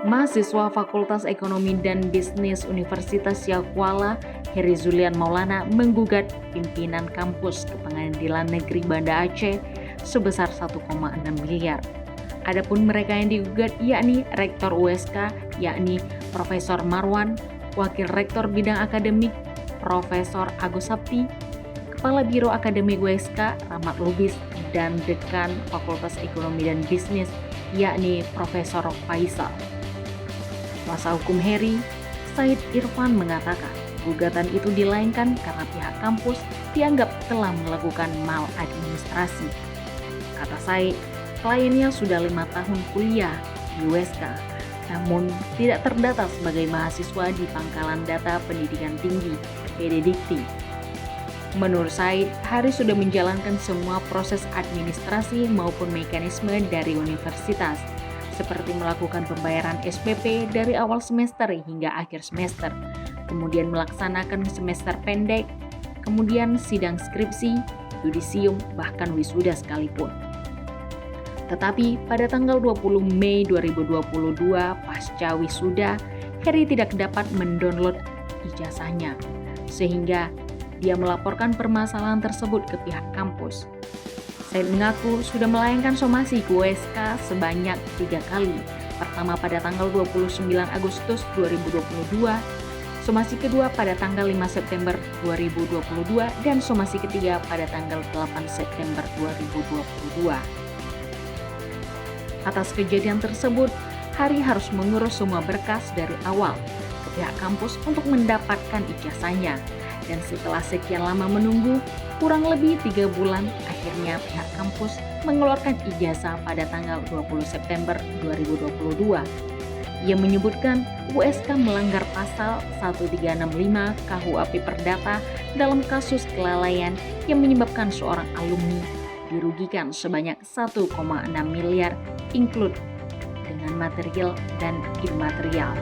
Mahasiswa Fakultas Ekonomi dan Bisnis Universitas Yakuala, Heri Zulian Maulana, menggugat pimpinan kampus ke Pengadilan Negeri Banda Aceh sebesar 1,6 miliar. Adapun mereka yang digugat yakni Rektor USK, yakni Profesor Marwan, Wakil Rektor Bidang Akademik, Profesor Agus Sapti, Kepala Biro Akademik USK, Rahmat Lubis, dan Dekan Fakultas Ekonomi dan Bisnis, yakni Profesor Faisal. Kuasa hukum Heri, Said Irfan, mengatakan gugatan itu dilayangkan karena pihak kampus dianggap telah melakukan maladministrasi. Kata Said, kliennya sudah 5 tahun kuliah di USK, namun tidak terdata sebagai mahasiswa di Pangkalan Data Pendidikan Tinggi (PDDikti). Menurut Said, Hari sudah menjalankan semua proses administrasi maupun mekanisme dari universitas, seperti melakukan pembayaran SPP dari awal semester hingga akhir semester, kemudian melaksanakan semester pendek, kemudian sidang skripsi, yudisium, bahkan wisuda sekalipun. Tetapi pada tanggal 20 Mei 2022 pasca wisuda, Heri tidak dapat mendownload ijazahnya, sehingga dia melaporkan permasalahan tersebut ke pihak kampus. Said mengaku sudah melayangkan somasi ke USK sebanyak 3 kali. Pertama pada tanggal 29 Agustus 2022, somasi kedua pada tanggal 5 September 2022, dan somasi ketiga pada tanggal 8 September 2022. Atas kejadian tersebut, Hari harus mengurus semua berkas dari awal ke pihak kampus untuk mendapatkan ijazahnya. Dan setelah sekian lama menunggu, kurang lebih 3 bulan, akhirnya pihak kampus mengeluarkan ijazah pada tanggal 20 September 2022. Ia menyebutkan USK melanggar pasal 1365 KUHP Perdata dalam kasus kelalaian yang menyebabkan seorang alumni dirugikan sebanyak 1,6 miliar include dengan material dan immaterial.